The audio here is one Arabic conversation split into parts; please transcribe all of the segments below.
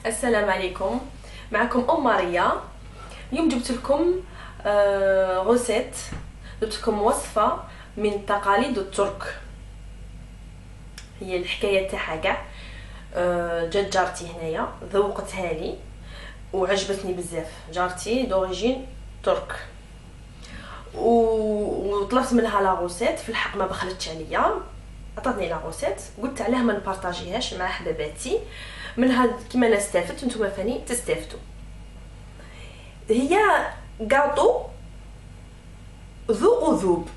السلام عليكم. معكم ماريا. اليوم جبت لكم غوسيت، جبت لكم وصفه من تقاليد الترك. هي الحكايه تاعها كاع جات جارتي هنايا ذوقتها لي وعجبتني بزاف. جارتي دوريجين ترك وطلبت منها لا غوسيت. في الحق ما بخلتش عليا، عطاتني لا غوسيت، قلت علاه ما نبارطاجيهاش مع حباباتي منها كيما انا استفدت نتوما فاني تستافدوا. هي كاطو ذوق وذوب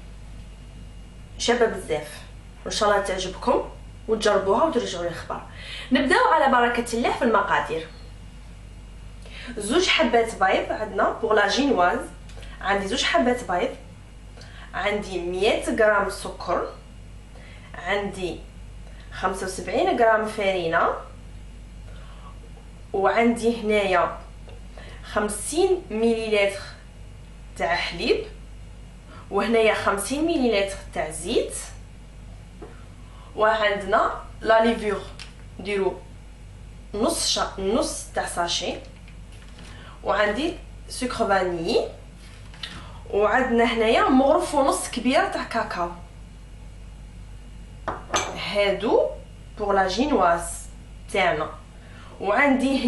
شابه بزاف، ان شاء الله تعجبكم وتجربوها وترجعوا لي الخبر. نبداو على بركه الله في المقادير. زوج حبات بيض عندنا بوغ لا جينواز، عندي زوج حبات بيض، عندي 100 غرام سكر، عندي 75 غرام فرينه، وعندي هنايا 50 مليلتر تاع حليب، وهنايا 50 مليلتر تاع زيت، وعندنا لا ليفور نديرو نص تاع ساشي، وعندي سكر فاني، وعندنا هنايا مغرف ونص كبيره تاع كاكاو. هادو بور لا جينواز تاعنا. وعندي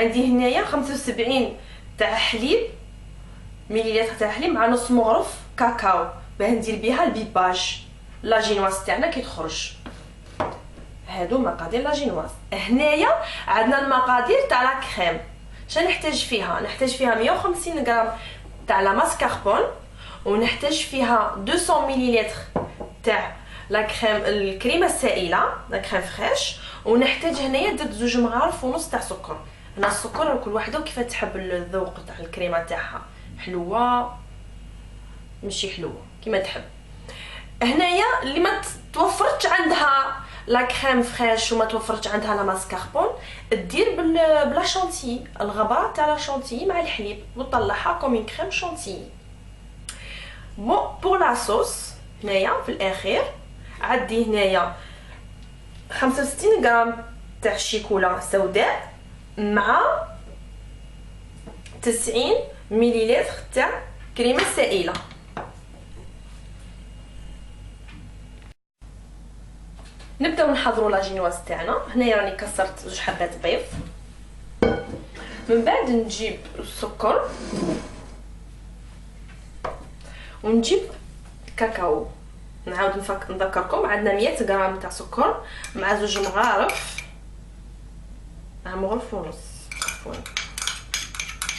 هنايا 75 تاع حليب مليلتر تاع حليب مع نص مغرف كاكاو باه ندير بها البيباج لا جينواز تاعنا كي تخرج. هادو مقادير لا جينواز. هنايا عندنا المقادير تاع لا كريم. شنو نحتاج فيها؟ نحتاج فيها 150 غرام تاع لا ماسكاربون، ونحتاج فيها 200 مليلتر تاع لا كريم الكريمه السائله لا كريم فريش، ونحتاج هنايا درت 2 مغارف ونص تاع سكر. هنا السكر كل وحده كيف تحب الذوق تاع الكريمه تاعها، حلوه ماشي حلوه كيما تحب. هنايا اللي ما توفرتش عندها لا كريم فريش وما توفرتش عندها لا ماسكاربون، دير بلا شونتي، الغبره تاع لا شونتي مع الحليب وطلعها كوم كريم شونتي. بون بور لا صوص هنايا في الاخير عندي هنايا 65 غرام تاع الشيكولا سوداء مع 90 مليلتر تاع كريمه سائله. نبداو نحضروا لا جينواز تاعنا. هنايا راني كسرت 2 حبات بيض، من بعد نجيب السكر ونجيب كاكاو. نعاود نذكركم عندنا 100 غرام تاع سكر مع 2 مغارف مع مغرف ونص، عفوا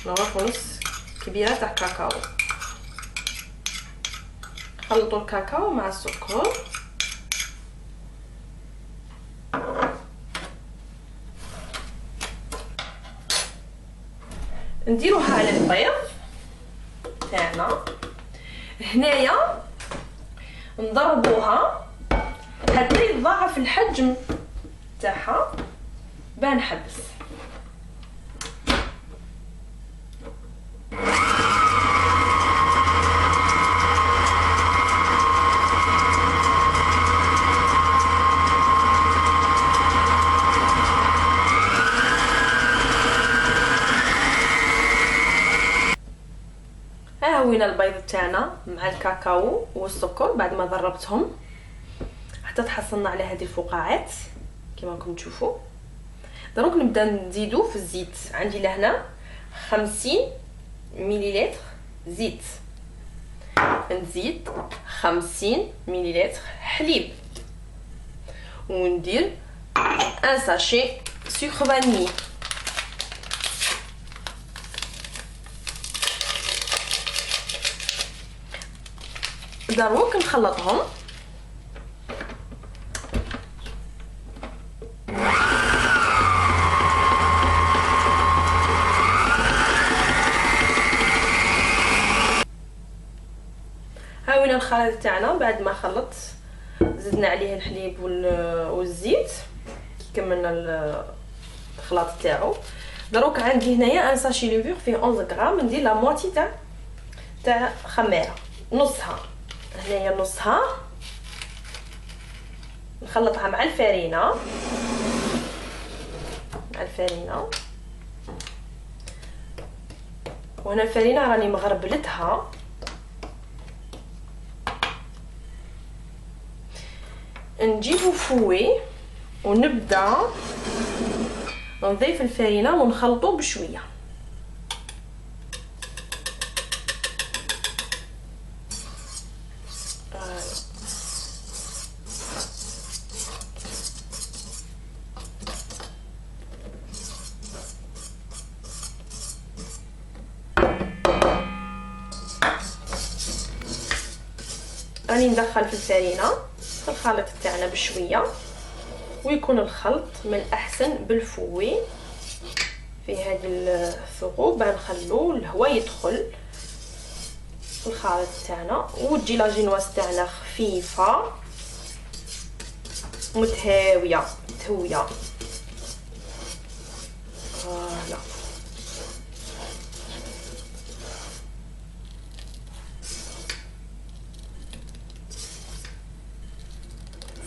مغرف ونص كبيره تاع كاكاو. خلطوا الكاكاو مع السكر، نديروها على البيض تاعنا. هنايا نضربوها حتى يتضاعف الحجم تاعها باه نحبس. ها هوينا البيض تاعنا مع الكاكاو والسكر بعد ما ضربتهم حتى تحصلنا على هذه الفقاعات كما راكم تشوفوا. دروك نبدا نزيدو في الزيت. عندي لهنا 50 مليلتر زيت، نزيد 50 مليلتر حليب، وندير ان ساشي سكر فاني. دروك نخلطهم. هاوينا الخليط تاعنا. بعد ما خلط زدنا عليه الحليب والزيت كي كملنا الخلاط تاعو. دروك عندي هنايا ان ساشي ليفور فيه 11 غرام، ندير لا موتي تاع خميره، نصها هنايا نصها نخلطها مع الفرينه مع الفرينه. وهنا الفرينه راني مغربلتها. نجيبو فوي ونبدا نضيف الفرينه ونخلطو بشويه. راني ندخل في الفرينه في الخليط تاعنا بشويه، ويكون الخلط من الاحسن بالفوي في هذه الثقوب، نخلو الهواء يدخل في الخليط تاعنا، وتجي لاجينواز تاعنا خفيفه متهاويه متهويه. فوالا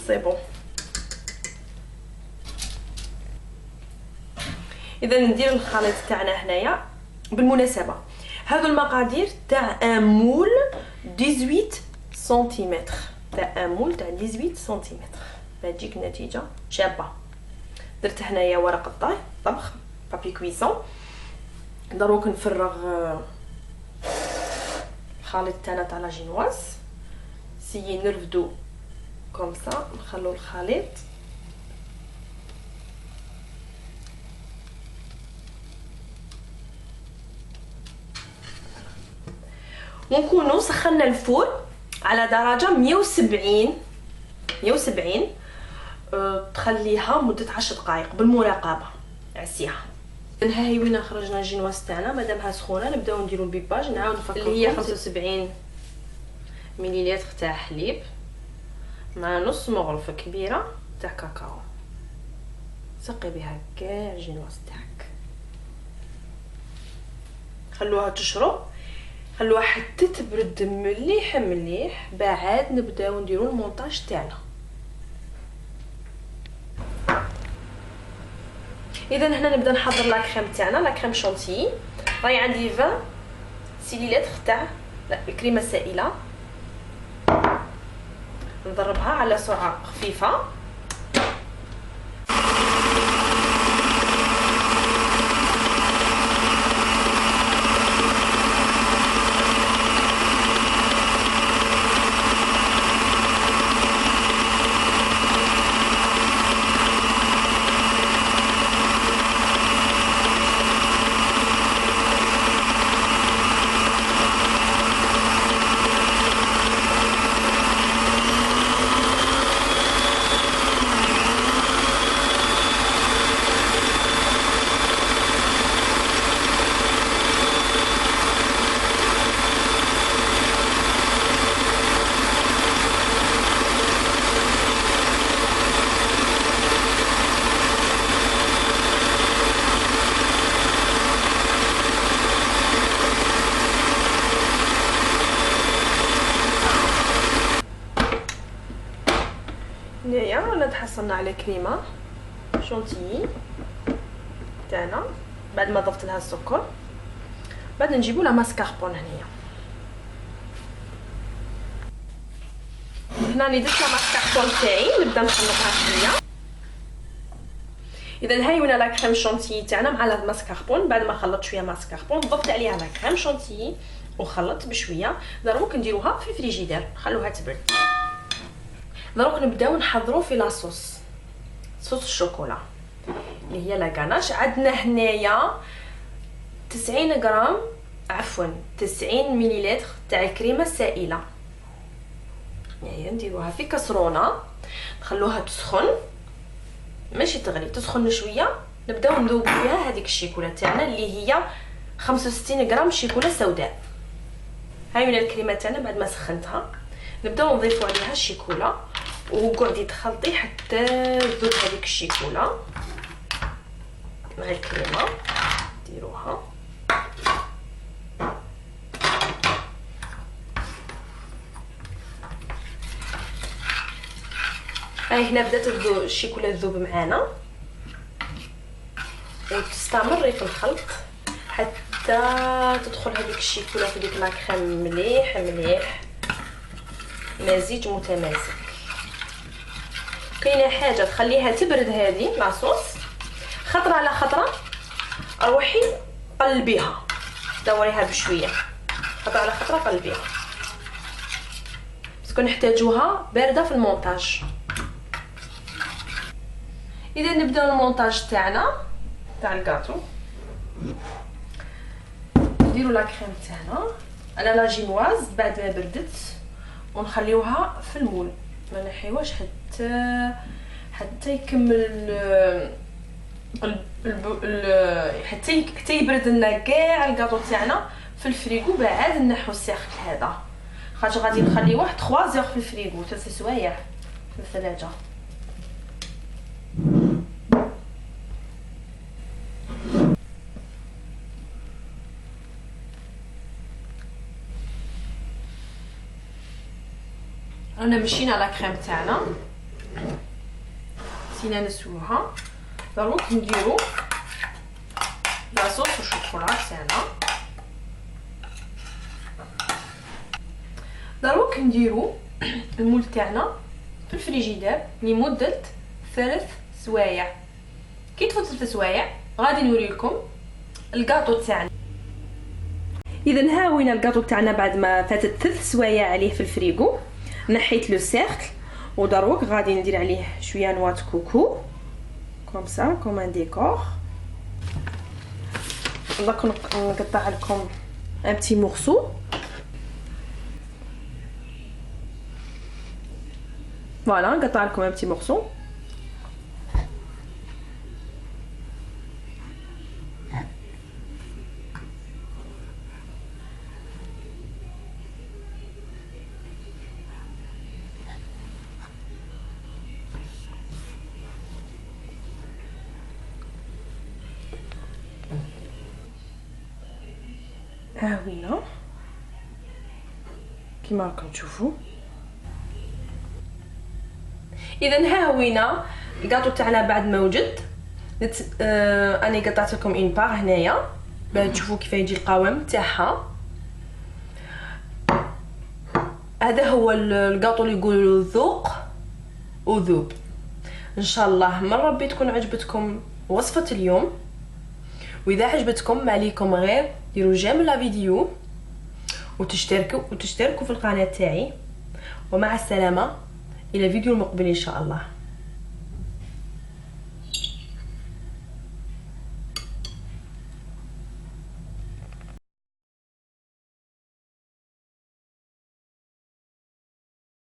سي بون. اذا ندير الخليط تاعنا هنايا. بالمناسبه هذو المقادير تاع ان مول 18 سنتيمتر، تاع ان مول تاع 18 سنتيمتر، تجيك نتيجه شابه. درت هنايا ورق الطهي طبخ بابي كويسون. دروك نفرغ الخليط تاعنا تاع لاجينواز، سيي نرفدو كوم سا، نخلو الخليط ونكونو سخنا الفور على درجه 170 تخليها مده 10 دقائق بالمراقبه، عسيها. ها هي وين خرجنا الجينواز تاعنا، مادامها سخونه نبداو نديرو البيباج. نعاود نفكركم اللي هي 75 مليلتر تاع حليب مع نص مغرفه كبيره تاع كاكاو. سقي بها كاع الجينواز تاعك، خلوها تشرب، خلوها حتى تبرد مليح مليح، بعد نبداو نديرو المونطاج تاعنا. اذا هنا نبدا نحضر لا كريم تاعنا، لا كريم شونتيي. راهي عندي 20 سيليلتر تاع الكريمه السائله، نضربها على سرعه خفيفه. هنايا رانا تحصلنا على كريمه شونتيي تاعنا بعد ما ضفت لها السكر. بعد نجيبو لا ماسكاربون. هنا راني درت لا ماسكاربون تاعي، نبدا نخلطها شويه. اذا هاي وين لا كريم شونتيي تاعنا مع لا ماسكاربون. بعد ما خلطت شويه ماسكاربون ضفت عليها لا كريم شونتيي وخلطت بشويه. دروك نديروها في الفريجيدير نخلوها تبرد. دروك نبداو نحضروا في لاصوص، صوص الشوكولا اللي هي لا غاناش. عندنا هنايا 90 غرام، عفوا 90 مليلتر تاع الكريمه السائله. يعني نديروها في كسرونه، نخلوها تسخن ماشي تغلي، تسخن شويه. نبداو نذوب فيها هذيك الشيكولا تاعنا اللي هي 65 غرام شيكولا سوداء. هاي من الكريمه تاعنا بعد ما سخنتها. نبداو نضيفوا عليها الشيكولا وقعدي تخلطي حتى تذوب هذيك الشيكولا مع الكريمه. ديروها هاي هنا بدات الشيكولا تذوب معانا. وتستمري في الخلط حتى تدخل هذيك الشيكولا في ديك لاكريم مليح مليح، مزيج متماسك. كاينه حاجه تخليها تبرد هذه لاصوص، خطره على خطره روحي قلبيها، دوريها بشويه، خطره على خطره قلبيها، باسكو نحتاجوها بارده في المونتاج. اذا نبداو المونتاج تاعنا تاع الكاطو. نديروا لا كريم تاعنا على لا جينواز بعد ما بردت، ونخليوها في المول، ما نحيوهاش حتى يكمل حتى يبرد لنا كاع الكاطو تاعنا في الفريغو. بعد نحو السيركل هذا، خاطر غادي نخليوه 3 زيغ في الفريغو، 3 سوايع في الثلاجه. رانا مشينا على كريم تاعنا، نسينا نسووها. دروك نديرو لاصوص الشوكولا تاعنا. دروك نديرو المول تاعنا في الفريجيدير لمده 3 سوايع. كي تفوت 3 سوايع غادي نوريلكم الكاطو تاعنا. اذا هاوينا الكاطو تاعنا بعد ما فاتت 3 سوايع عليه في الفريغو. نحيت لو سيركل، ودروك غادي ندير عليه شويه نوات كوكو كوم سا كوم ان ديكور. دوك نقطع لكم ان بتي مورسو. فوالا نقطع لكم ان بتي مورسو. هاوينا كيما راكم تشوفوا. اذا هاوينا الكاطو تاعنا بعد ما وجد. اني قطعت لكم اون بار هنايا باش تشوفوا كيف يجي القوام تاعها. هذا هو الكاطو اللي يقولوا ذوق وذوب. ان شاء الله من ربي تكون عجبتكم وصفه اليوم، واذا عجبتكم ما عليكم غير ديروا جيم لا فيديو وتشتركوا في القناه تاعي. ومع السلامه الى فيديو المقبل ان شاء الله.